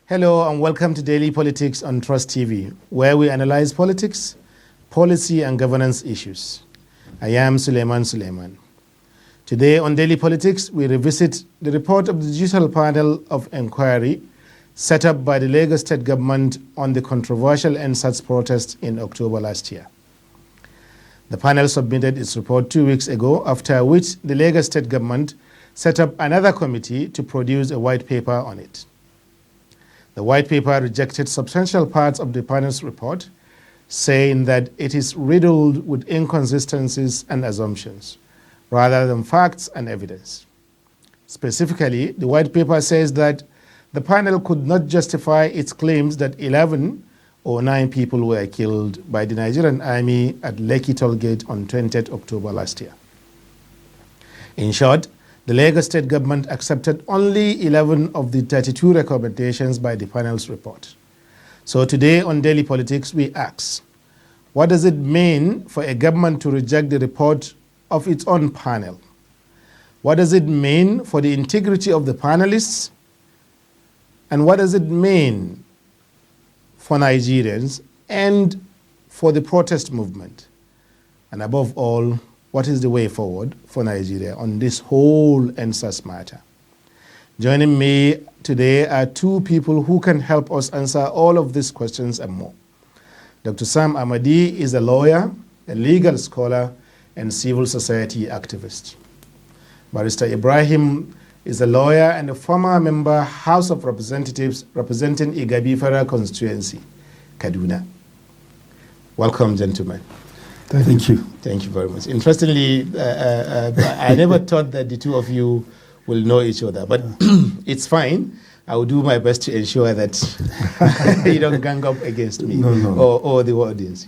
Hello and welcome to Daily Politics on TrustTV, where we analyze politics, policy and governance issues. I am Suleiman. Today on Daily Politics, we revisit the report of the Judicial Panel of Inquiry set up by the Lagos State Government on the controversial Endsars protest in October last year. The panel submitted its report 2 weeks ago, after which the Lagos State Government set up another committee to produce a white paper on it. The white paper rejected substantial parts of the panel's report, saying that it is riddled with inconsistencies and assumptions, rather than facts and evidence. Specifically, the white paper says that the panel could not justify its claims that 11 or 9 people were killed by the Nigerian army at Lekki Toll Gate on 20th October last year. In short, the Lagos State Government accepted only 11 of the 32 recommendations by the panel's report. So today on Daily Politics, we ask, what does it mean for a government to reject the report of its own panel? What does it mean for the integrity of the panelists? And what does it mean for Nigerians and for the protest movement? And above all, what is the way forward for Nigeria on this whole Endsars matter? Joining me today are two people who can help us answer all of these questions and more. Dr. Sam Amadi is a lawyer, a legal scholar, and civil society activist. Barrister Ibrahim is a lawyer and a former member House of Representatives representing Igabi Federal Constituency, Kaduna. Welcome, gentlemen. Thank you. Thank you very much. Interestingly, I never thought that the two of you will know each other, but it's fine. I will do my best to ensure that you don't gang up against me or the audience.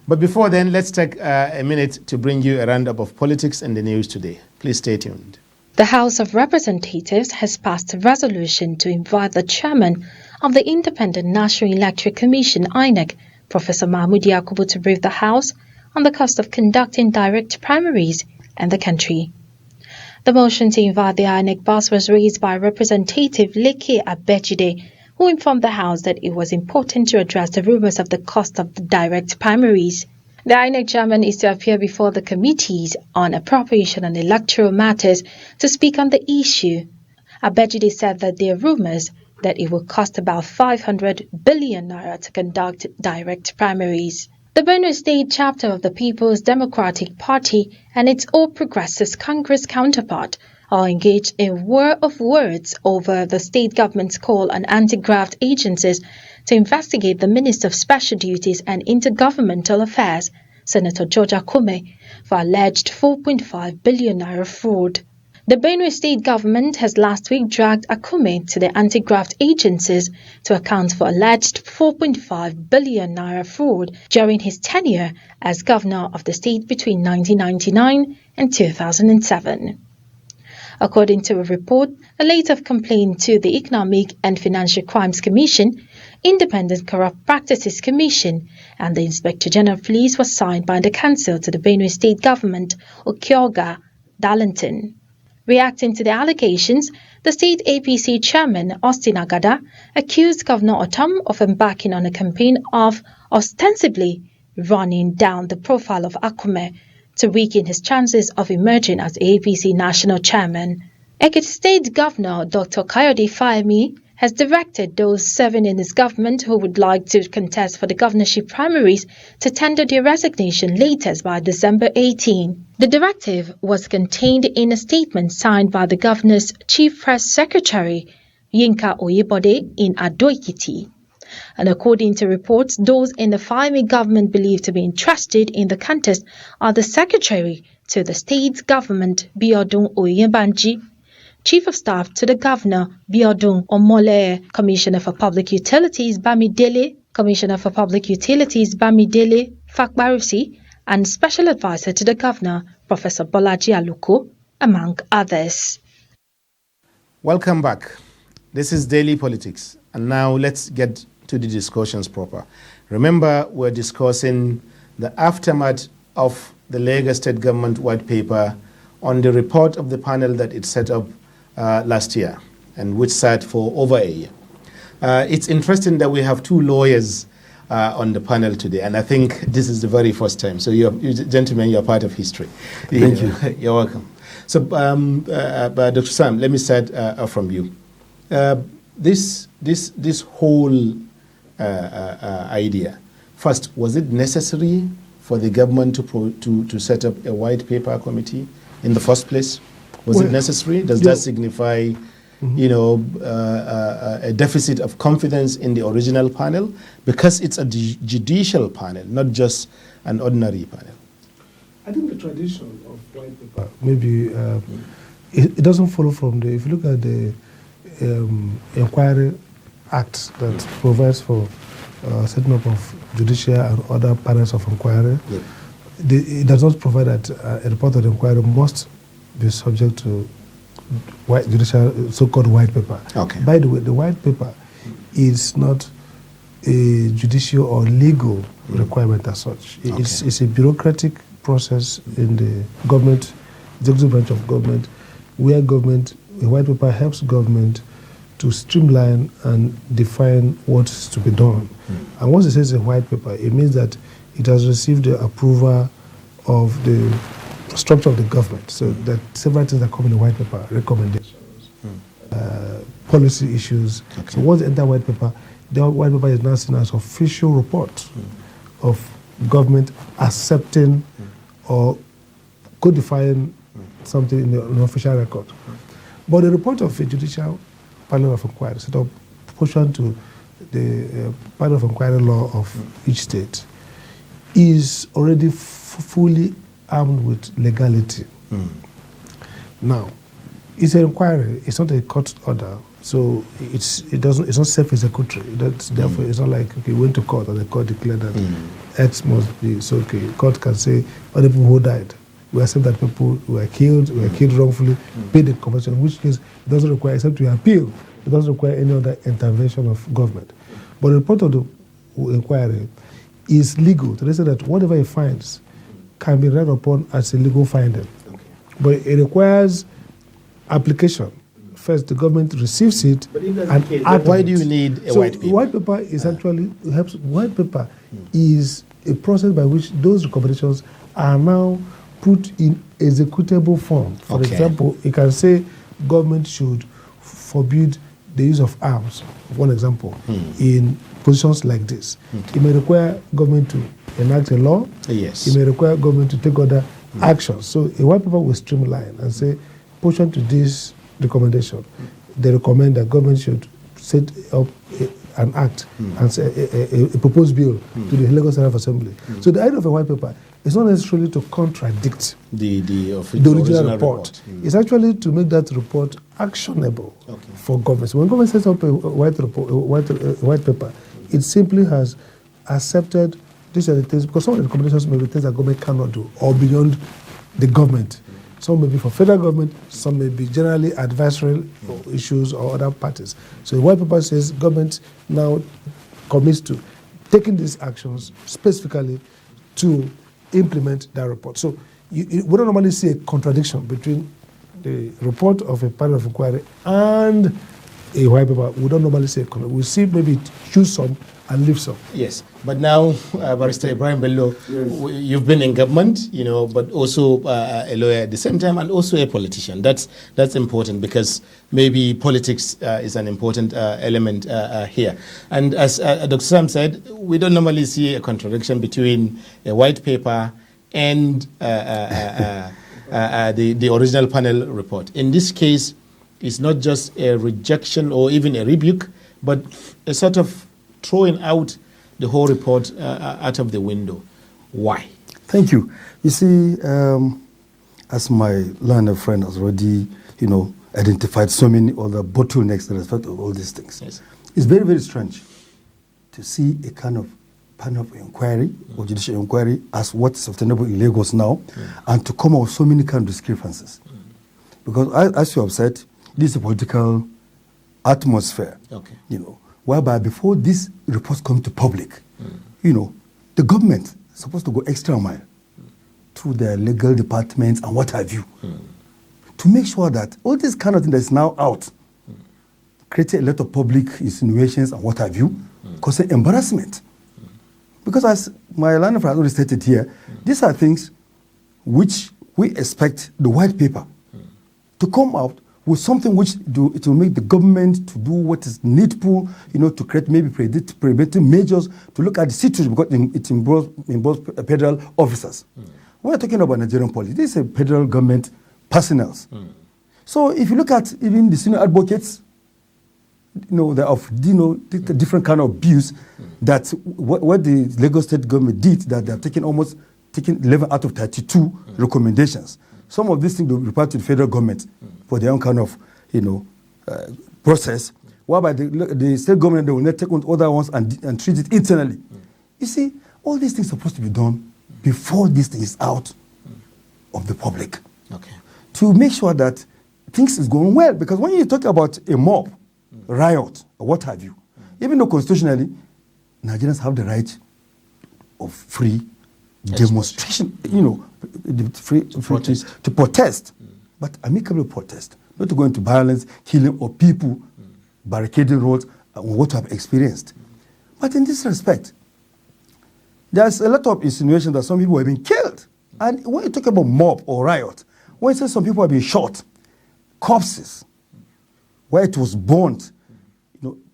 But before then, let's take a minute to bring you a roundup of politics and the news today. Please stay tuned. The House of Representatives has passed a resolution to invite the chairman of the Independent National Electoral Commission, INEC, Professor Mahmood Yakubu, to brief the House on the cost of conducting direct primaries in the country. The motion to invite the INEC boss was raised by Representative Leke Abejide, who informed the House that it was important to address the rumors of the cost of the direct primaries. The INEC chairman is to appear before the committees on appropriation and electoral matters to speak on the issue. Abejide said that there are rumors that it will cost about 500 billion naira to conduct direct primaries. The Benue State chapter of the People's Democratic Party and its All Progressives Congress counterpart are engaged in war of words over the state government's call on anti-graft agencies to investigate the Minister of Special Duties and Intergovernmental Affairs, Senator George Akume, for alleged 4.5 billion naira fraud. The Benue State government has last week dragged Akume to the anti-graft agencies to account for alleged 4.5 billion naira fraud during his tenure as governor of the state between 1999 and 2007. According to a report, a letter of complaint to the Economic and Financial Crimes Commission, Independent Corrupt Practices Commission, and the Inspector General of Police was signed by the Council to the Benue State Government, Okioga Darlington. Reacting to the allegations, the state APC chairman, Austin Agada, accused Governor Otom of embarking on a campaign of ostensibly running down the profile of Akume to weaken his chances of emerging as APC national chairman. Ekiti State Governor Dr. Kayode Fayemi has directed those serving in his government who would like to contest for the governorship primaries to tender their resignation latest by December 18. The directive was contained in a statement signed by the governor's chief press secretary, Yinka Oyebode, in Ado-Ekiti. And according to reports, those in the Fayemi government believed to be interested in the contest are the secretary to the state government, Biodun Oyebanji, Chief of Staff to the Governor, Biodun Omole, Commissioner for Public Utilities, Bamidele, Commissioner for Public Utilities, Bamidele Fakbarusi, and Special Advisor to the Governor, Professor Bolaji Aluko, among others. Welcome back. This is Daily Politics, and now let's get to the discussions proper. Remember, we're discussing the aftermath of the Lagos State Government White Paper on the report of the panel that it set up last year, and which sat for over a year. It's interesting that we have two lawyers on the panel today, and I think this is the very first time. So, you gentlemen, you're part of history. Thank you. You're welcome. So, Dr. Sam, let me start from you. This whole idea, first, was it necessary for the government to set up a white paper committee in the first place? Was it necessary? Does that signify, a deficit of confidence in the original panel? Because it's a judicial panel, not just an ordinary panel. I think the tradition of white paper, maybe it doesn't follow from if you look at the Inquiry Act that provides for setting up of judicial and other panels of inquiry, it does not provide that a report of the inquiry must be subject to judicial, so-called white paper. Okay. By the way, the white paper is not a judicial or legal requirement as such. It's a bureaucratic process in the government, executive branch of government, where a white paper helps government to streamline and define what's to be done. And once it says a white paper, it means that it has received the approval of the structure of the government. So that several things that come in the white paper, recommendations, policy issues. Okay. So once they enter white paper, the white paper is now seen as official report of government accepting or codifying something in an official record. But the report of a judicial panel of inquiry, set up proportion to the panel of inquiry law of each state, is already fully armed with legality. Now, it's an inquiry, it's not a court order, so it's not self-executory. Therefore, it's not like, we went to court and the court declared that X must be, so court can say, other people who died, we accept that people were killed wrongfully, paid the compensation, in which case it doesn't require, except to appeal, it doesn't require any other intervention of government. But the report of the inquiry is legal, to say that whatever it finds can be read upon as a legal finding. Okay. But it requires application. First, the government receives it, and why do you need a white paper? White paper is actually helps. White paper is a process by which those recommendations are now put in executable form. For example, it can say government should forbid the use of arms, one example, in positions like this. It may require government to enact a law. Yes. It may require government to take other actions. So a white paper will streamline and say, portion to this recommendation. They recommend that government should set up an act and say a proposed bill to the Lagos State Assembly. So the idea of a white paper is not necessarily to contradict the original report. It's actually to make that report actionable for government. So when government sets up a white paper, it simply has accepted these are the things, because some of the recommendations may be things that government cannot do or beyond the government. Some may be for federal government, some may be generally advisory issues or other parties. So the white paper says government now commits to taking these actions specifically to implement that report. So we don't normally see a contradiction between the report of a panel of inquiry and a white paper. We don't normally see a contradiction. We see maybe choose some and leave some. Yes, but now, Barrister Ibrahim Bello, you've been in government, but also a lawyer at the same time, and also a politician. That's important, because maybe politics is an important element here. And as Dr. Sam said, we don't normally see a contradiction between a white paper and the original panel report. In this case, it's not just a rejection or even a rebuke, but a sort of throwing out the whole report out of the window. Why? Thank you. You see, as my learned friend has already, identified so many other bottlenecks in respect of all these things. Yes. It's very, very strange to see a kind of panel of inquiry or judicial inquiry as what's sustainable in Lagos now, and to come out with so many kind of discrepancies. Because as you have said, this is a political atmosphere. Okay. Whereby before these reports come to public, the government is supposed to go extra mile through their legal departments and what have you, to make sure that all this kind of thing that is now out created a lot of public insinuations and what have you, causing embarrassment. Because as my line of has already stated here, these are things which we expect the white paper to come out with something which it will make the government to do what is needful, to create maybe preventive measures to look at the situation, because it involves federal officers. We're talking about Nigerian police. This is a federal government personnel. So if you look at even the senior advocates, they're of different kind of views that what the Lagos State government did, that they're taking 11 out of 32 recommendations. Some of these things will report to the federal government for their own kind of process, whereby the state government, they will not take on other ones and treat it internally. You see, all these things are supposed to be done before this thing is out of the public. Okay. To make sure that things is going well. Because when you talk about a mob, riot, or what have you, even though constitutionally, Nigerians have the right of free demonstration, to protest, but amicable protest, not to go into violence, killing of people, barricading roads, what we have experienced. But in this respect, there's a lot of insinuation that some people have been killed. And when you talk about mob or riot, when you say some people have been shot, corpses, where it was burned,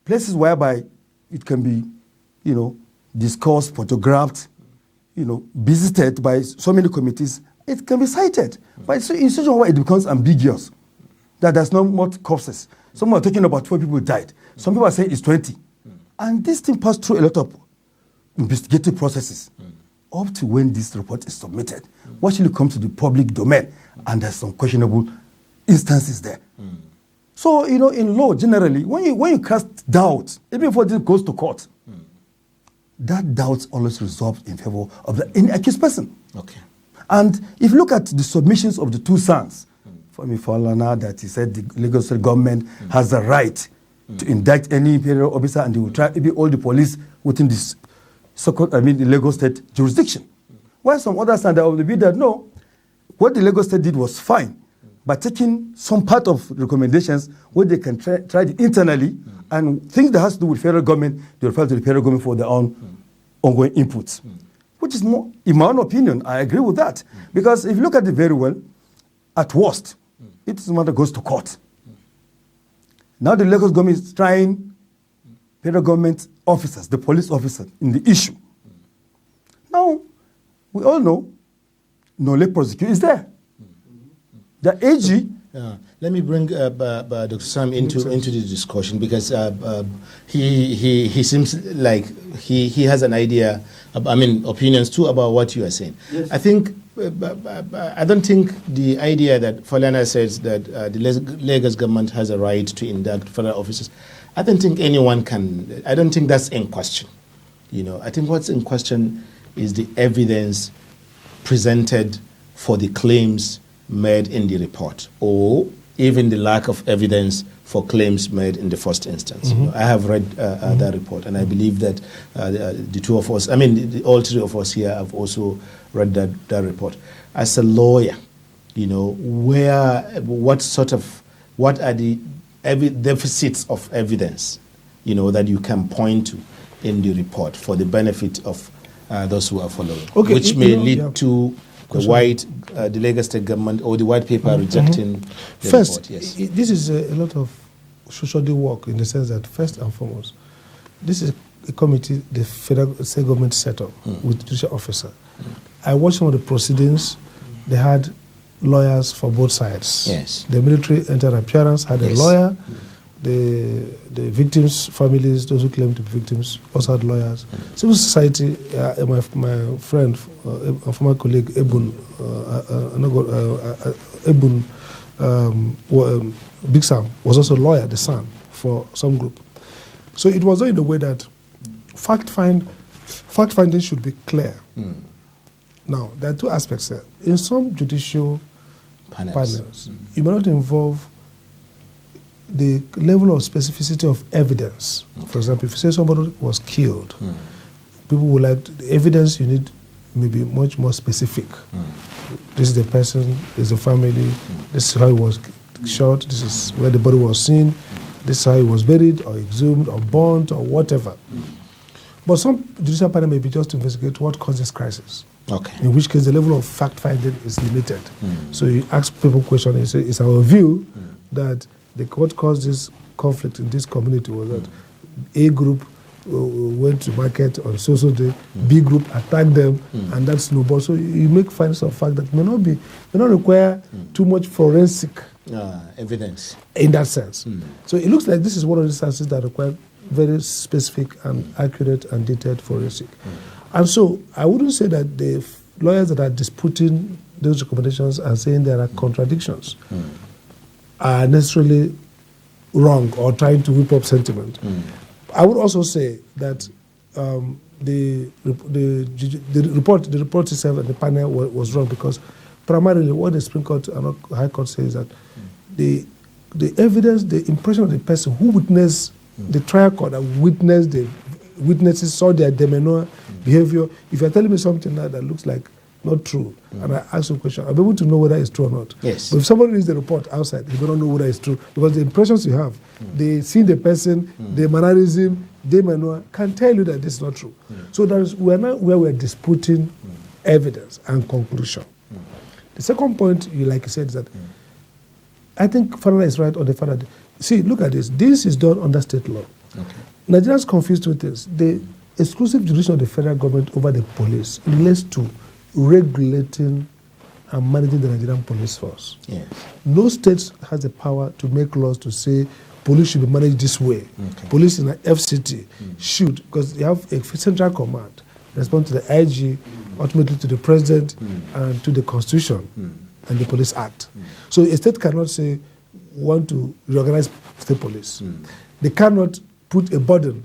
places whereby it can be, discussed, photographed, visited by so many committees, it can be cited. But in situation where it becomes ambiguous, that there's no more corpses. Some are talking about 12 people died. Some people are saying it's 20. And this thing passed through a lot of investigative processes up to when this report is submitted. What should come to the public domain? And there's some questionable instances there. So, in law, generally, when you cast doubt, even before this goes to court, that doubt always resolved in favor of the accused person. Okay. And if you look at the submissions of the two sons, Femi Falana, that he said the Lagos State government has the right to indict any federal officer, and they will try maybe all the police within this the Lagos State jurisdiction. While some others stand there of the view that no, what the Lagos State did was fine, by taking some part of recommendations where they can try it internally, and things that has to do with federal government, they refer to the federal government for their own ongoing inputs. Which is more, in my own opinion, I agree with that. Because if you look at it very well, at worst, it is a matter goes to court. Now the Lagos government is trying federal government officers, the police officers, in the issue. Now, we all know, no late prosecution is there. The AG. Let me bring Dr. Sam into the discussion, because he seems like he has an idea, opinions too about what you are saying. Yes. I think I don't think the idea that Falana says that the Lagos government has a right to induct federal officers, I don't think anyone can. I don't think that's in question. I think what's in question is the evidence presented for the claims made in the report, or even the lack of evidence for claims made in the first instance. I have read that report, and I believe that the two of us, all three of us here have also read that report. As a lawyer, what are the deficits of evidence, that you can point to in the report for the benefit of those who are following, which may lead to the Lagos State government or the white paper rejecting the first, report. Yes. This is a lot of social work, in the sense that first and foremost, this is a committee the federal state government set up with judicial officer. I watched some of the proceedings. They had lawyers for both sides. Yes. The military entered appearance, had a lawyer. The victims' families, those who claim to be victims, also had lawyers. Civil society, my friend, a former colleague, Ebun Big Sam, was also a lawyer, the son, for some group. So it was done in a way that fact finding should be clear. Now, there are two aspects there. In some judicial panels, you may not involve the level of specificity of evidence. For example, if you say somebody was killed, people would like the evidence you need may be much more specific. This is the person, this is the family, this is how he was shot, this is where the body was seen, this is how he was buried or exhumed or burnt or whatever. But some judicial panel may be just to investigate what caused this crisis. Okay. In which case the level of fact-finding is limited. So you ask people questions and say, it's our view that what caused this conflict in this community was that A group went to market on so day, B group attacked them, and that snowballed. So you make findings of fact that may not require too much forensic evidence in that sense. So it looks like this is one of the instances that require very specific and accurate and detailed forensic. And so I wouldn't say that the lawyers that are disputing those recommendations and saying there are contradictions are necessarily wrong or trying to whip up sentiment. I would also say that the report itself and the panel was wrong because primarily what the Supreme Court and High Court says that the evidence, the impression of the person who witnessed the trial court and witnessed the witnesses, saw their demeanor, behavior. If you're telling me something now that looks like not true, and I ask you a question, I'll be able to know whether it's true or not. Yes. But if somebody reads the report outside, he don't know whether it's true because the impressions you have, they see the person, the mannerism, demeanor can tell you that this is not true. So we're now where we're disputing evidence and conclusion. The second point, like you said, is that I think Fanala is right on the fact that, see, look at this. This is done under state law. Okay. Nigerians confused two things. The exclusive jurisdiction of the federal government over the police relates to regulating and managing the Nigerian police force. Yes. No state has the power to make laws to say police should be managed this way. Okay. Police in an FCT should, because they have a central command, respond to the IG, ultimately to the president and to the Constitution and the Police Act. So a state cannot say, want to reorganize state police. They cannot put a burden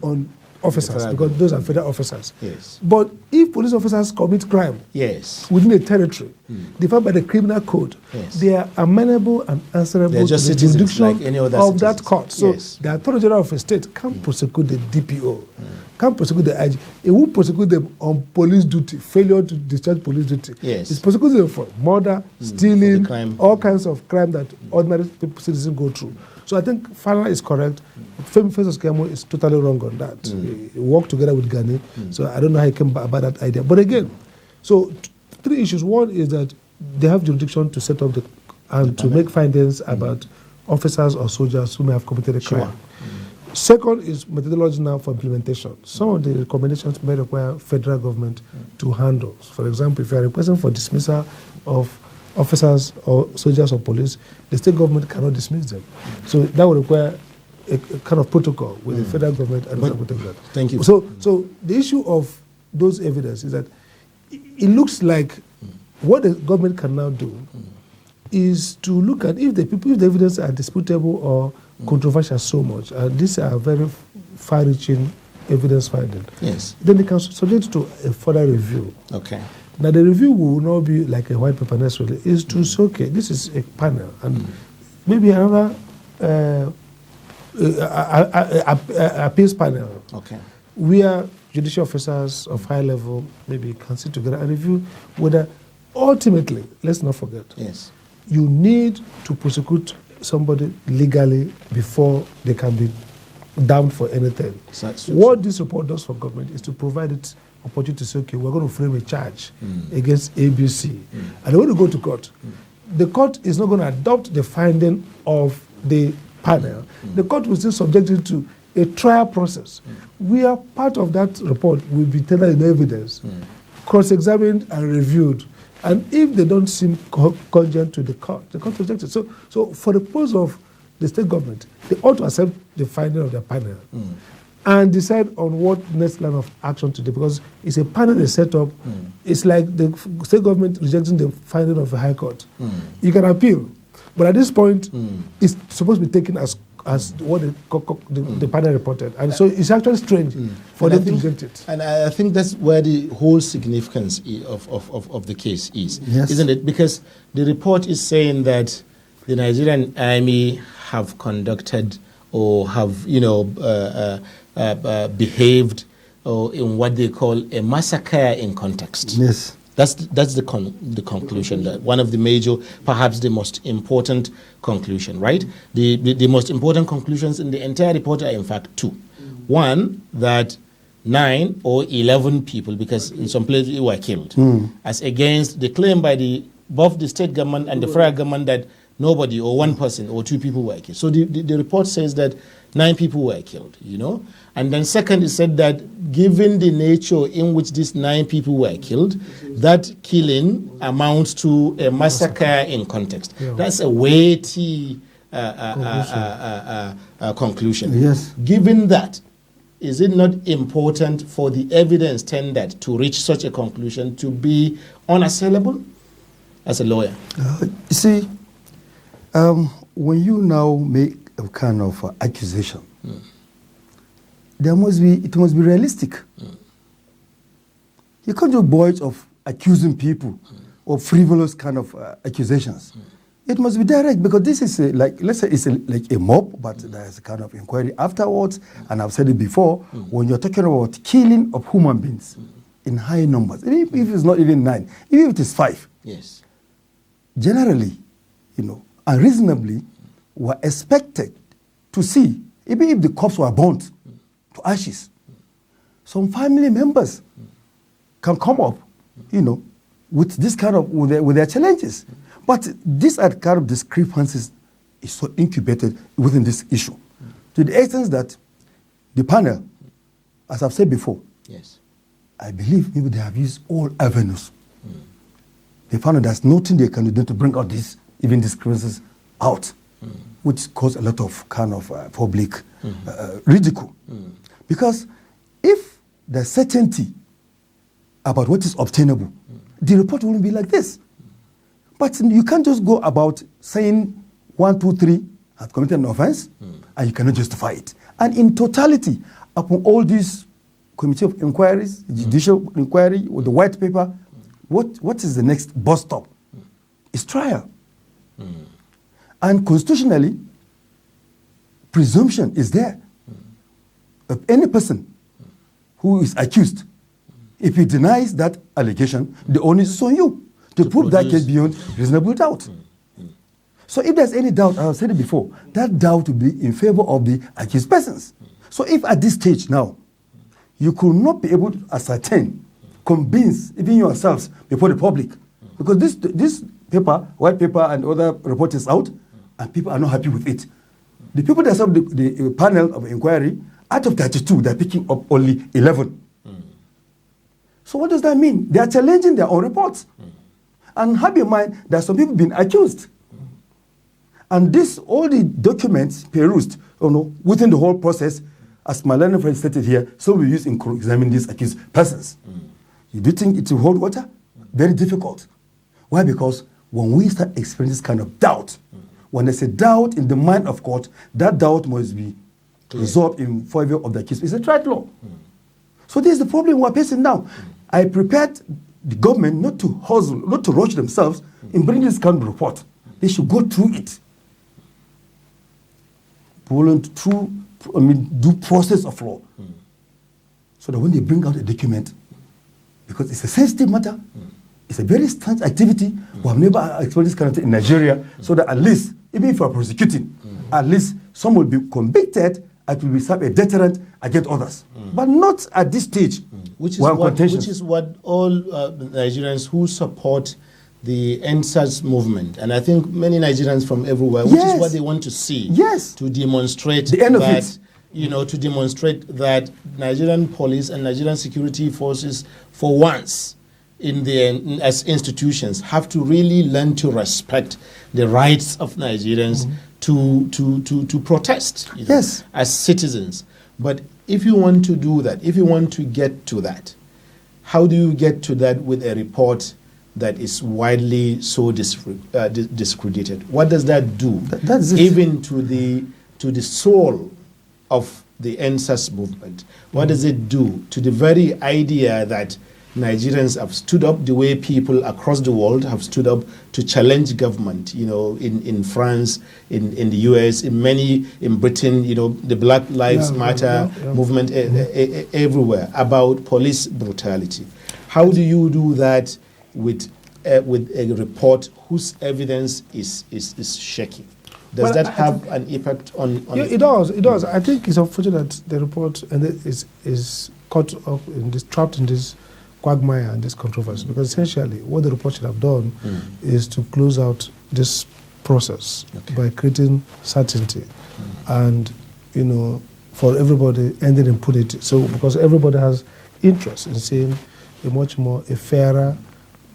on officers because those are federal officers. Yes. But if police officers commit crime within a territory defined by the criminal code, they are amenable and answerable to the jurisdiction like any other of citizens. that court. So the Attorney General of a state can prosecute the DPO, can prosecute the IG. It won't prosecute them on police duty, failure to discharge police duty. Yes. It's prosecuting them for murder, stealing, crime. all kinds of crime that ordinary citizens go through. So I think Fana is correct. Femi Festus Kemo is totally wrong on that. He worked together with Ghani, so I don't know how he came about that idea. But again, so three issues. One is that they have jurisdiction to set up to make findings about officers or soldiers who may have committed a crime. Second is methodology now for implementation. Some of the recommendations may require federal government to handle. For example, if you are requesting for dismissal of officers or soldiers or police, the state government cannot dismiss them. So that would require a kind of protocol with the federal government and that. Thank you. So the issue of those evidence is that it looks like what the government can now do is to look at if the evidence are disputable or controversial so much, and these are very far-reaching evidence finding. Yes. Then they can subject to a further review. Okay. Now the review will not be like a white paper necessarily. It's to say, okay, this is a panel, and maybe another appeals panel. Okay. Where judicial officers of high level maybe can sit together and review whether ultimately, let's not forget, you need to prosecute somebody legally before they can be damned for anything. What this report does for government is to provide it opportunity to say, okay, we're going to frame a charge against ABC. And when you go to court, the court is not going to adopt the finding of the panel. The court will still subject it to a trial process. We are part of that report will be tendered in evidence, cross-examined and reviewed. And if they don't seem congruent to the court rejects it. So for the purpose of the state government, they ought to accept the finding of the panel and decide on what next line of action to do, because it's a panel they set up. It's like the state government rejecting the finding of the High Court. You can appeal, but at this point, it's supposed to be taken as what the panel reported. And so it's actually strange for them to reject it. And I think that's where the whole significance of the case is, isn't it? Because the report is saying that the Nigerian army have conducted or have, behaved in what they call a massacre in context. Yes. That's the conclusion. That one of the major, perhaps the most important conclusion, right? The most important conclusions in the entire report are in fact two. One, that 9 or 11 people, because in some places were killed, as against the claim by both the state government and the federal government that nobody or one person or 2 people were killed. So the report says that 9 people were killed, And then second, it said that given the nature in which these 9 people were killed, that killing amounts to a massacre in context. Yeah. That's a weighty conclusion. Yes. Given that, is it not important for the evidence tendered to reach such a conclusion to be unassailable as a lawyer? You see, when you now make a kind of accusation, it must be realistic. You can't do boys of accusing people of frivolous kind of accusations. It must be direct, because this is let's say it's like a mob, but there's a kind of inquiry afterwards. And I've said it before, when you're talking about killing of human beings in high numbers, even if it's not even 9, even if it is 5, yes, generally, unreasonably, were expected to see, even if the corpse were burnt to ashes, some family members can come up, with this kind of with their challenges. But these are kind of discrepancies is so incubated within this issue, to the extent that the panel, as I've said before, yes, I believe maybe they have used all avenues. They found that there's nothing they can do to bring out these even discrepancies out, which caused a lot of kind of public ridicule. Because if there's certainty about what is obtainable, the report wouldn't be like this. But you can't just go about saying 1, 2, 3 have committed an offense, and you cannot justify it. And in totality, upon all these committee of inquiries, judicial inquiry, with the white paper, what is the next bus stop? It's trial. And constitutionally, presumption is there. Of any person who is accused, if he denies that allegation, the onus is on you to prove that case beyond reasonable doubt. So if there's any doubt, I've said it before, that doubt will be in favor of the accused persons. So if at this stage now, you could not be able to ascertain, convince even yourselves before the public, because this paper, white paper and other report is out, and people are not happy with it. The people that serve the panel of inquiry, out of 32, they're picking up only 11. So what does that mean? They are challenging their own reports. And have in mind that some people have been accused. And all the documents perused, within the whole process, as my learned friend stated here, so we use in examining these accused persons. You do think it will hold water? Very difficult. Why? Because when we start experiencing this kind of doubt, when there's a doubt in the mind of court, that doubt must be resolved in favor of the accused. It's a trial law. So this is the problem we're facing now. I prepared the government not to hustle, not to rush themselves in bringing this kind of report. They should go through it. Due process of law. So that when they bring out a document, because it's a sensitive matter, it's a very strange activity, we have never experienced this kind of thing in Nigeria, so that at least, even if we are prosecuting, at least some will be convicted and will be served a deterrent against others. But not at this stage. Which is what all Nigerians who support the Endsars movement, and I think many Nigerians from everywhere, which is what they want to see, to demonstrate the end of it. To demonstrate that Nigerian police and Nigerian security forces, for once, as institutions, have to really learn to respect the rights of Nigerians to protest as citizens. But if you want to do that, if you want to get to that, how do you get to that with a report that is widely so discredited? What does that do, even to the soul of the Endsars movement? What does it do to the very idea that Nigerians have stood up the way people across the world have stood up to challenge government, in France, in the US, in Britain, the Black Lives Matter movement everywhere, about police brutality? How do you do that with a report whose evidence is shaky? Does that have an impact on yeah, it does. It does. I think it's unfortunate that the report is caught up in this, trapped in this quagmire and this controversy, because essentially what the report should have done is to close out this process by creating certainty and, for everybody, ending impunity. So because everybody has interest in seeing a fairer,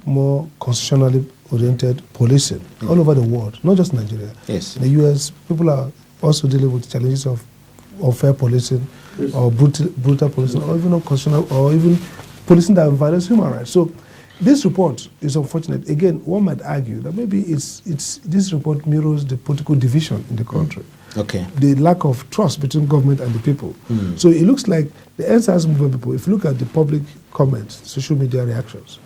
more constitutionally oriented policing all over the world, not just Nigeria. Yes. In the US, people are also dealing with challenges of unfair policing or brutal policing, or even unconstitutional, or even policing that violates human rights. So this report is unfortunate. Again, one might argue that maybe this report mirrors the political division in the country. Okay. The lack of trust between government and the people. So it looks like the Endsars movement people, if you look at the public comments, social media reactions,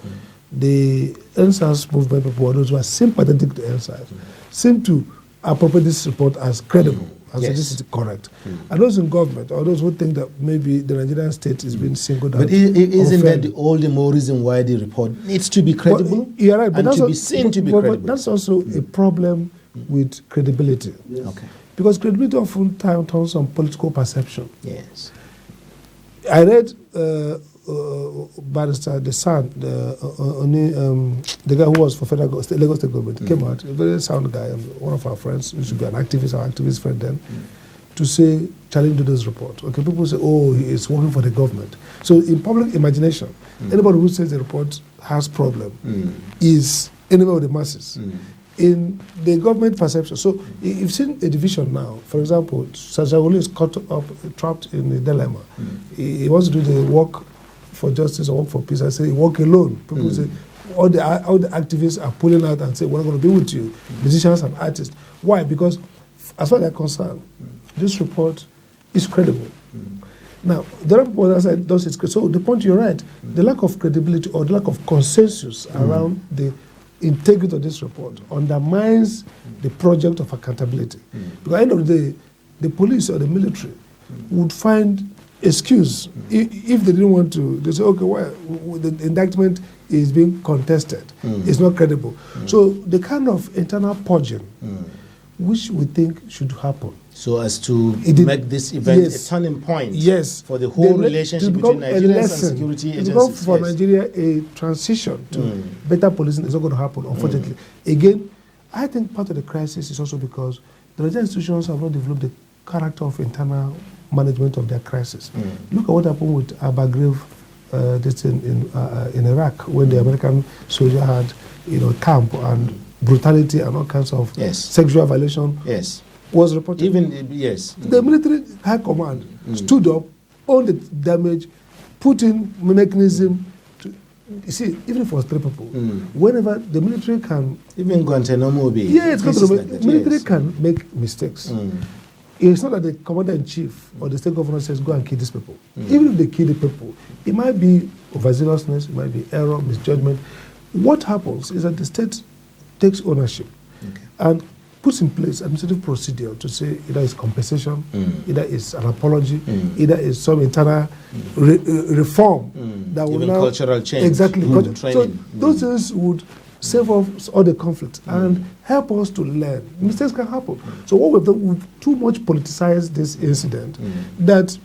the Endsars movement people, or those who are sympathetic to Endsars, seem to appropriate this report as credible, as this is correct. And those in government, or those who think that maybe the Nigerian state is being singled out. But isn't that all the more reason why the report needs to be credible? You're right, but and to be seen to be credible? But that's also a problem with credibility. Yes. Okay. Because credibility often turns on political perception. Yes. I read Barrister, the son, the guy who was for Lagos State government, came out, a very sound guy, one of our friends, used to be an activist, our activist friend then, to say, challenge this report. Okay, people say, oh, he is working for the government. So in public imagination, anybody who says the report has problem is enemy of the masses. In the government perception. So you've seen a division now. For example, Sajawole is caught up, trapped in a dilemma. He wants to do the work for justice or work for peace. I say, work alone. People say, all the activists are pulling out and say, we're not going to be with you, musicians and artists. Why? Because as far as they're concerned, this report is credible. Now, the other people that said, so the point you're right, the lack of credibility or the lack of consensus around the integrity of this report undermines the project of accountability. Because at the end of the day, the police or the military would find excuse if they didn't want to. They say, okay, well, the indictment is being contested. It's not credible. So the kind of internal purging which we think should happen. So as to make this event a turning point for the whole relationship between Nigerians and security agencies. Because for Nigeria, a transition to better policing is not going to happen, unfortunately. Again, I think part of the crisis is also because the Nigerian institutions have not developed the character of internal management of their crisis. Look at what happened with Abu Ghraib in Iraq, when the American soldier had camp and brutality and all kinds of sexual violation. Was reported. The military high command stood up on the damage, put in mechanism to, you see, even if it was 3 people, whenever the military can, even Guantanamo Bay, military can make mistakes. It's not that the commander-in-chief or the state governor says, go and kill these people. Even if they kill the people, it might be overzealousness, it might be error, misjudgment. What happens is that the state takes ownership and puts in place administrative procedure to say either it's compensation, either it's an apology, either it's some internal reform that will now cultural change, exactly. Training. So those things would save us all the conflict and help us to learn. Mistakes can happen. So what we've done, we've too much politicized this incident that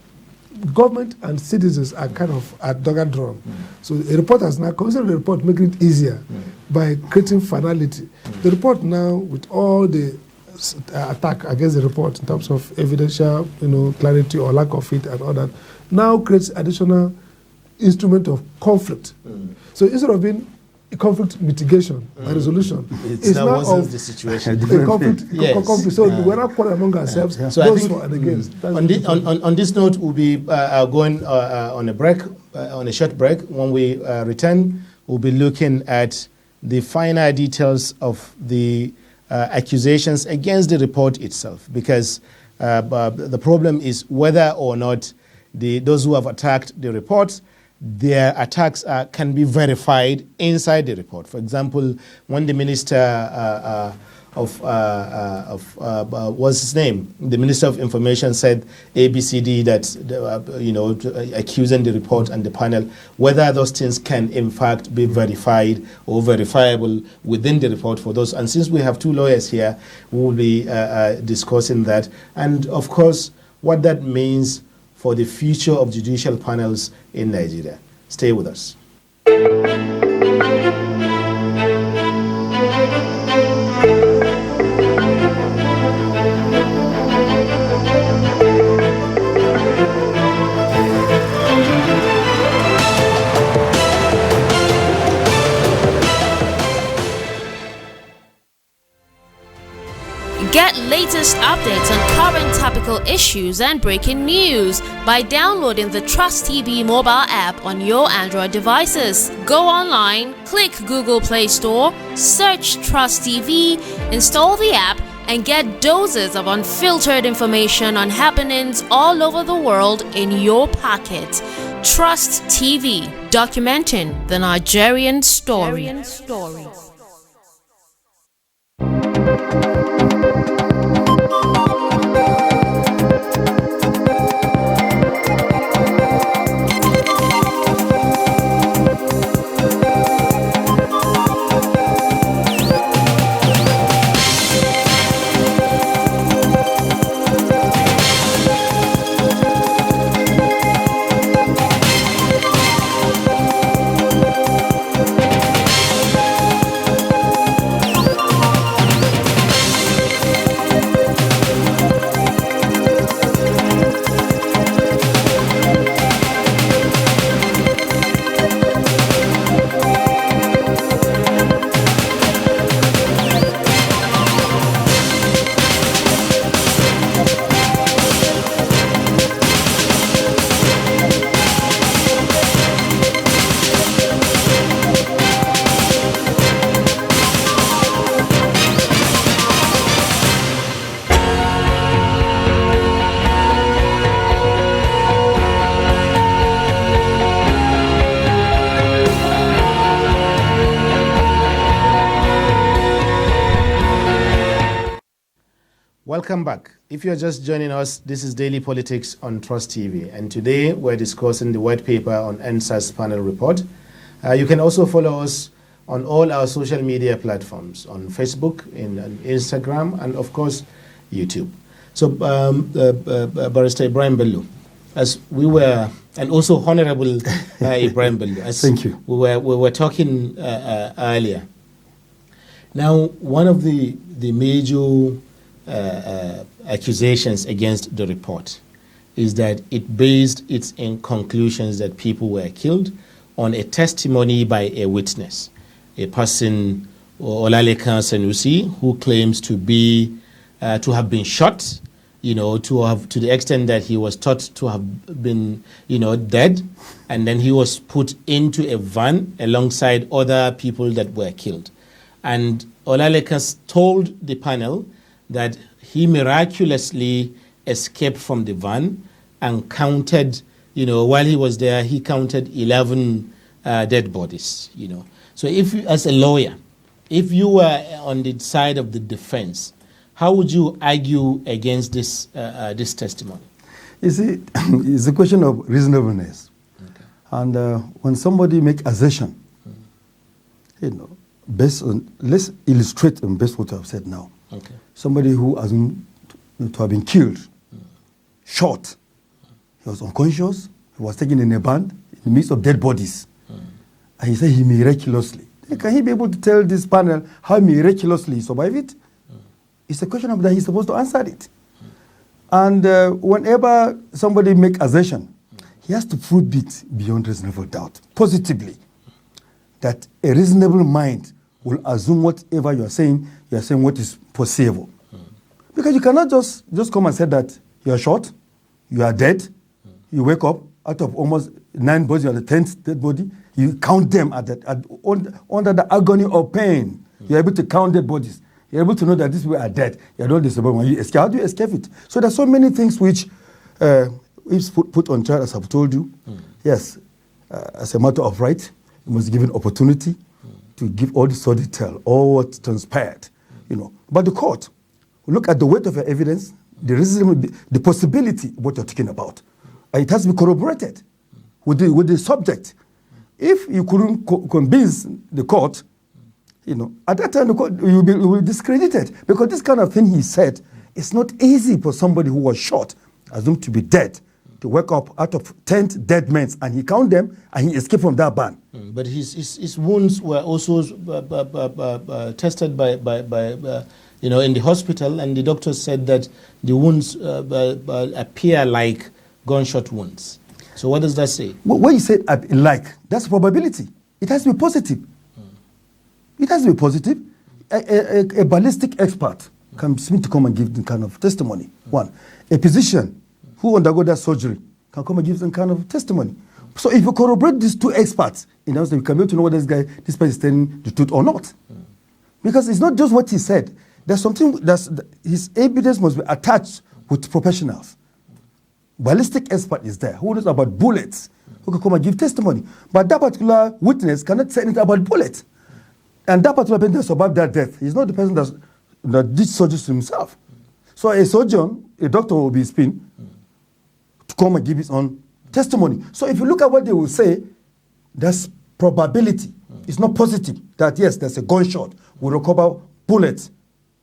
government and citizens are kind of at dog and drum. So a report has now considered the report, making it easier by creating finality. The report now, with all the attack against the report in terms of evidential, clarity or lack of it and all that, now creates additional instrument of conflict. So instead of being conflict mitigation and resolution, it's now of the situation. conflict. So we're not quarrel among ourselves. So those I think for and against. On this note, we'll be going on a break, on a short break. When we return, we'll be looking at the finer details of the accusations against the report itself, because the problem is whether or not those who have attacked the report, their attacks can be verified inside the report. For example, when the minister what's his name? The Minister of Information said ABCD that, accusing the report and the panel, whether those things can in fact be verified or verifiable within the report for those. And since we have two lawyers here, we will be discussing that. And of course, what that means for the future of judicial panels in Nigeria. Stay with us. Get latest updates on current topical issues and breaking news by downloading the TrustTV mobile app on your Android devices. Go online, click Google Play Store, search TrustTV, install the app, and get doses of unfiltered information on happenings all over the world in your pocket. TrustTV, documenting the Nigerian story. Welcome back. If you're just joining us, this is Daily Politics on Trust TV, and today we're discussing the white paper on Endsars panel report. You can also follow us on all our social media platforms, on Facebook, on Instagram, and of course, YouTube. So, Barrister Ibrahim Bello, as we were, and also Honorable Ibrahim Bello, as thank you. We were talking earlier. Now, one of the major accusations against the report is that it based its conclusions that people were killed on a testimony by a witness, a person, Olalekan Sanusi, who claims to have been shot, to the extent that he was thought to have been, dead, and then he was put into a van alongside other people that were killed. And Olalekan told the panel that he miraculously escaped from the van and counted, while he was there, he counted 11 dead bodies, So if you, as a lawyer, if you were on the side of the defense, how would you argue against this testimony? You see, it's a question of reasonableness. Okay. And when somebody make assertion, based on, let's illustrate and based on what I've said now. Okay. Somebody who has to have been killed, shot, he was unconscious, he was taken in a van in the midst of dead bodies. And he said he miraculously. Can he be able to tell this panel how miraculously he survived it? It's a question of that he's supposed to answer it. And whenever somebody make assertion, he has to prove it beyond reasonable doubt, positively, that a reasonable mind will assume whatever you are saying what is possible. Because you cannot just come and say that you are shot, you are dead, you wake up, out of almost 9 bodies, you are the 10th dead body, you count them under the agony of pain. You're able to count dead bodies. You're able to know that these people are dead. You're not disabled. When you escape, how do you escape it? So there's so many things which is put on trial, as I've told you. Yes, as a matter of right, you must give an opportunity to give all the story, tell all what transpired. But the court will look at the weight of your evidence, the possibility of what you're talking about. And it has to be corroborated with the subject. If you couldn't convince the court, at that time the court will be discredited, because this kind of thing he said, it's not easy for somebody who was shot, assumed to be dead, to wake up out of 10 dead men, and he count them and he escaped from that ban. But his wounds were also tested by in the hospital, and the doctor said that the wounds appear like gunshot wounds. So what does that say? When you say that's probability. It has to be positive. It has to be positive. A ballistic expert can come and give the kind of testimony. One, a physician who undergo that surgery can come and give some kind of testimony. So if you corroborate these two experts, you can be able to know whether this person is telling the truth or not. Because it's not just what he said. There's something his evidence must be attached with professionals. Ballistic expert is there who knows about bullets, who can come and give testimony. But that particular witness cannot say anything about bullets. And that particular person that survived that death, he's not the person that did surgery to himself. So a surgeon, a doctor will be spin to come and give his own testimony. So if you look at what they will say, that's probability. It's not positive that, yes, there's a gunshot. We recover bullets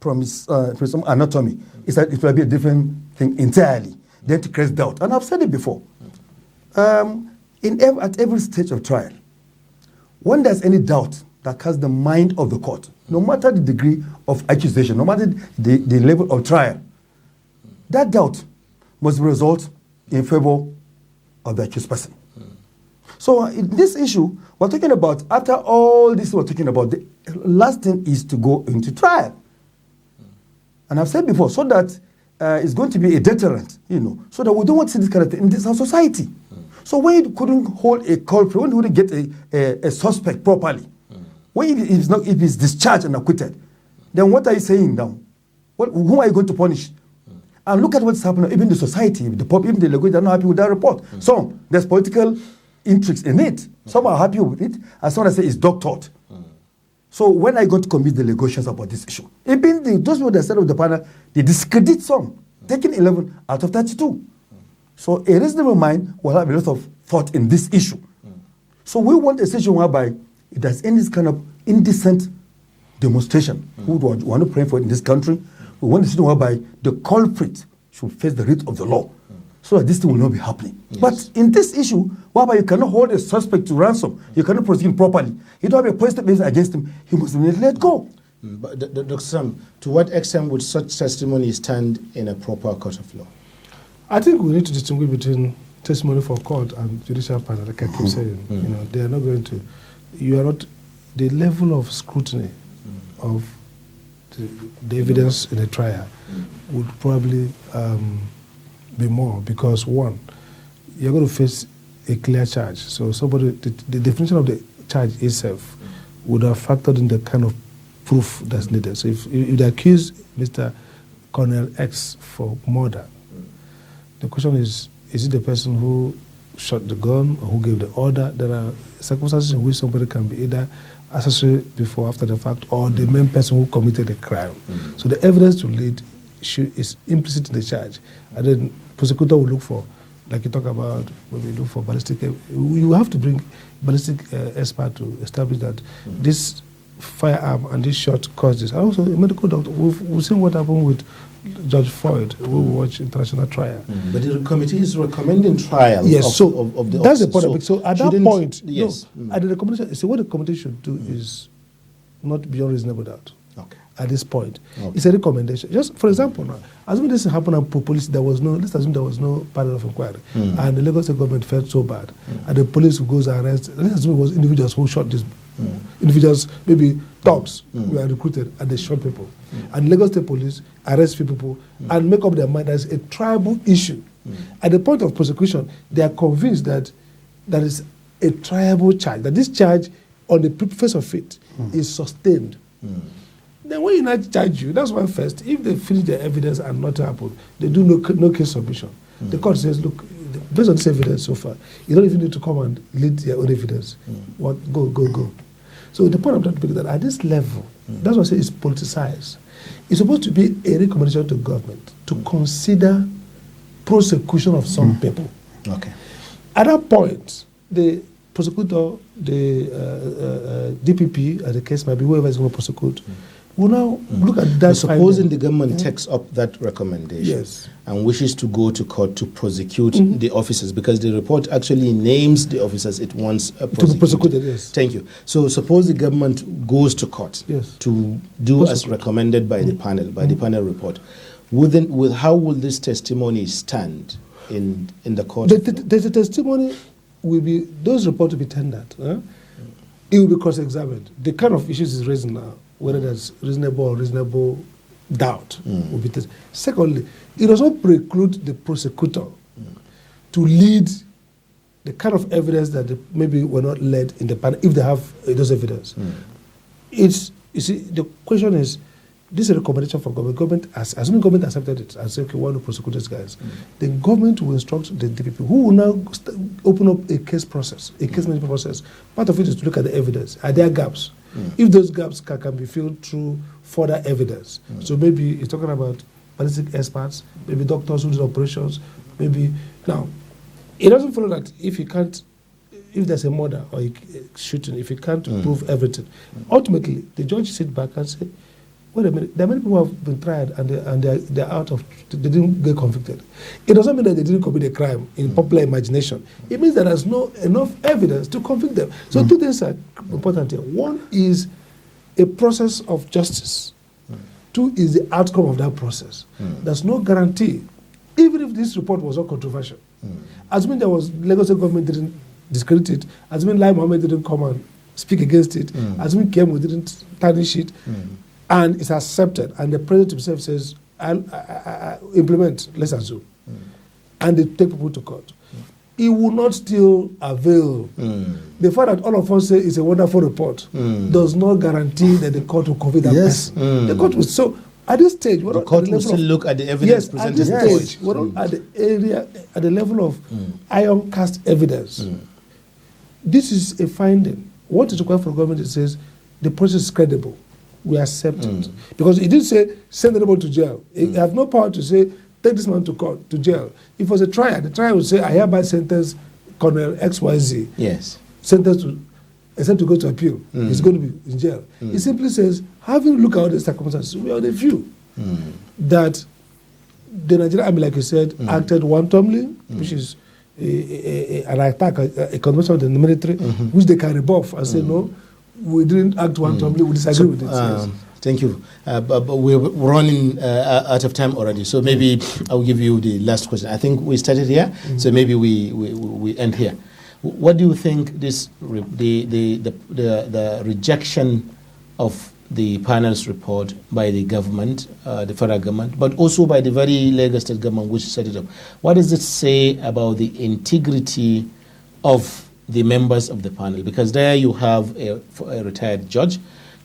from his anatomy. It will be a different thing entirely. Then to create doubt. And I've said it before. At every stage of trial, when there's any doubt that casts the mind of the court, no matter the degree of accusation, no matter the level of trial, that doubt must result in favor of the accused person. So in this issue, we're talking about, after all this we're talking about, the last thing is to go into trial. And I've said before, so that it's going to be a deterrent, so that we don't want to see this kind of thing in this our society. So when you couldn't hold a culprit, when you wouldn't get a suspect properly, when if he's discharged and acquitted, then what are you saying now? Who are you going to punish? And look at what's happening, even the society, the public, even the legal, are not happy with that report. Some, there's political intrigues in it. Some are happy with it, and some say it's doctored. So when are you going to commit the negotiations about this issue? Even those people that set up the panel, they discredit some, taking 11 out of 32. So a reasonable mind will have a lot of thought in this issue. So we want a situation whereby if there's any kind of indecent demonstration, who do want to pray for it in this country, we want a situation whereby the culprit should face the writ of the law, so that this thing will not be happening. Yes. But in this issue, whereby you cannot hold a suspect to ransom, you cannot prosecute him properly, you don't have a positive evidence against him, he must be let go. But Dr. Sam, to what extent would such testimony stand in a proper court of law? I think we need to distinguish between testimony for court and judicial panel, like I keep saying. They are not going to, the level of scrutiny of the evidence in a trial would probably be more, because one, you're going to face a clear charge. So the definition of the charge itself would have factored in the kind of proof that's needed. So if you accuse Mr. Colonel X for murder, the question is it the person who shot the gun or who gave the order? There are circumstances in which somebody can be either accessory before, after the fact, or the main person who committed the crime. So the evidence to lead is implicit in the charge. And then prosecutor will look for, like you talk about, when we look for ballistic, you have to bring ballistic expert to establish that this firearm and this shot caused this. And also, a medical doctor, we've seen what happened with Judge Floyd, who we watch international trial. But the committee is recommending trial of the that's the point. So at that point, yes. At the recommendation, so what the committee should do is not beyond reasonable doubt. Okay. At this point, it's a recommendation. Just for example, now, assuming this happened and police, let's assume there was no panel of inquiry, and the Lagos State government felt so bad, and the police goes and arrest. Let's assume it was individuals who shot these individuals, maybe thugs were recruited and they shot people, and Lagos State police arrest people and make up their mind as a tribal issue. At the point of prosecution, they are convinced that there is a tribal charge, that this charge on the face of it is sustained. Then when you not charge you, that's why first, if they finish their evidence and nothing happened, they do no case submission. The court says, look, based on this evidence so far, you don't even need to come and lead your own evidence. Go. So the point I'm trying to make is that at this level, that's why I say it's politicized. It's supposed to be a recommendation to government to consider prosecution of some people. Okay. At that point, the prosecutor, the DPP, as the case might be, whoever is going to prosecute, will now look at that. Supposing the government takes up that recommendation, yes, and wishes to go to court to prosecute the officers, because the report actually names the officers it wants to be prosecuted, yes. Thank you. So suppose the government goes to court to do as recommended by the panel, by the panel report. How will this testimony stand in the court? The testimony will be, those reports will be tendered. It will be cross-examined. The kind of issues is raised now, whether there's reasonable or reasonable doubt, will be tested. Secondly, it does not preclude the prosecutor to lead the kind of evidence that maybe were not led in the panel if they have those evidence. You see, the question is, this is a recommendation from government. Assuming government accepted it and said, okay, we want to prosecute these guys, the government will instruct the DPP, who will now open up a case process, a case management process. Part of it is to look at the evidence. Are there gaps? If those gaps can be filled through further evidence. So maybe you're talking about ballistic experts, maybe doctors who do operations, maybe. Now, it doesn't follow that if there's a murder or a shooting, if you can't prove everything, ultimately, the judge sits back and says, wait a minute, there are many people who have been tried and they're out of, they didn't get convicted. It doesn't mean that they didn't commit a crime in popular imagination. It means that there's no enough evidence to convict them. So two things are important here. One is a process of justice. Two is the outcome of that process. There's no guarantee, even if this report was not controversial. Assuming there was, Lagos State government didn't discredit it, assuming Lai Mohammed didn't come and speak against it, assuming Kemu didn't tarnish it, and it's accepted, and the president himself says, I'll implement, let's assume, and they take people to court, it will not still avail. The fact that all of us say it's a wonderful report does not guarantee that the court will convict that person. The court will. So at this stage, the court will still look at the evidence presented. At this stage, we're not at the level of iron cast evidence. This is a finding. What is required for the government? It says the process is credible. We accept it. Because it didn't say send anybody to jail. It have no power to say take this man to court, to jail. If it was a trial, the trial would say I hereby sentence Colonel XYZ. Yes. Sentence to, except to go to appeal. He's going to be in jail. It simply says, having looked at all the circumstances, we are the view that the Nigerian army, like you said, acted wantonly, which is an attack, a convention of the military, which they can rebuff and say no. We didn't act wantonly, we disagree with it. Yes. Thank you. But we're running out of time already, so maybe I'll give you the last question. I think we started here, so maybe we end here. What do you think the rejection of the panel's report by the government, the federal government, but also by the very Lagos State government which set it up, what does it say about the integrity of the members of the panel? Because there you have a retired judge,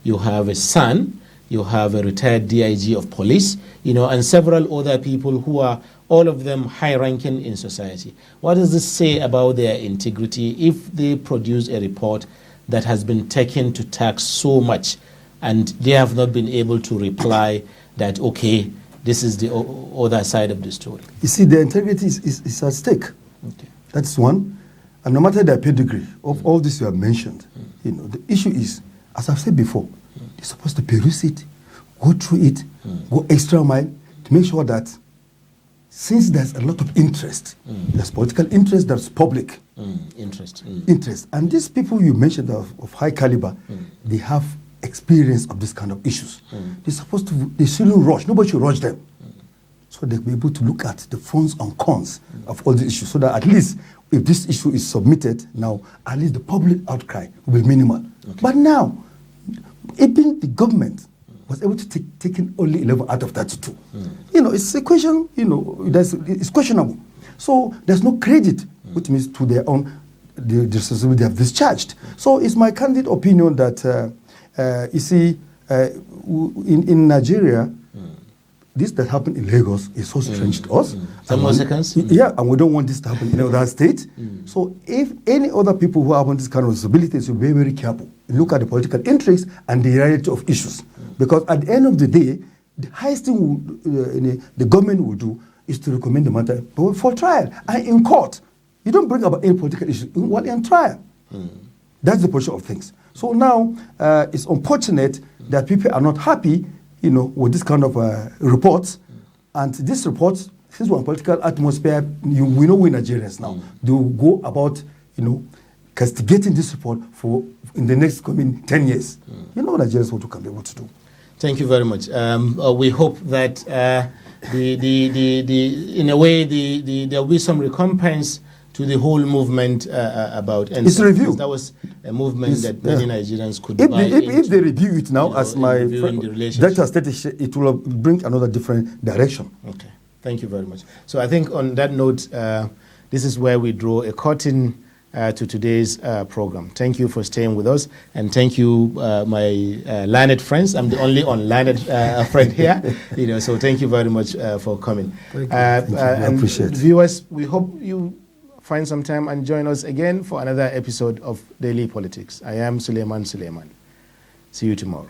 you have a son, you have a retired DIG of police, and several other people who are all of them high-ranking in society. What does this say about their integrity if they produce a report that has been taken to task so much and they have not been able to reply that, okay, this is the other side of the story? You see, the integrity is at stake. Okay. That's one. And no matter their pedigree of all this you have mentioned, the issue is, as I've said before, they're supposed to peruse it, go through it, go extra mile to make sure that since there's a lot of interest, there's political interest, there's public interest. And these people you mentioned of high caliber, they have experience of this kind of issues. They shouldn't rush, nobody should rush them. So they'll be able to look at the pros and cons of all the issues, so that at least if this issue is submitted now, at least the public outcry will be minimal. Okay. But now, even the government was able to take in only 11 out of 32. It's a question, it's questionable. So there's no credit, which means to their own, the responsibility they have discharged. So it's my candid opinion that, you see, in Nigeria, this that happened in Lagos is so strange to us. 10 more seconds. Yeah, and we don't want this to happen in other states. So if any other people who have on this kind of disabilities, will be very, very careful. Look at the political interests and the reality of issues. Because at the end of the day, the highest thing the government will do is to recommend the matter for trial and in court. You don't bring about any political issue in trial. That's the position of things. So now it's unfortunate that people are not happy, with this kind of reports. And this report, since we're in political atmosphere, we know we're Nigerians now. They will go about, castigating this report for in the next coming 10 years. Nigerians what we can be able to do. Thank you very much. We hope that in a way there will be some recompense to the whole movement about Endsars. It's review. That was a movement that many Nigerians could if buy if they review it now, as my director stated, it will bring another different direction. Okay, thank you very much. So I think on that note, this is where we draw a curtain to today's program. Thank you for staying with us, and thank you, my learned friends. I'm the only unlearned friend here, So thank you very much for coming. Thank you. I appreciate it. Viewers, we hope you find some time and join us again for another episode of Daily Politics. I am Suleiman Suleiman. See you tomorrow.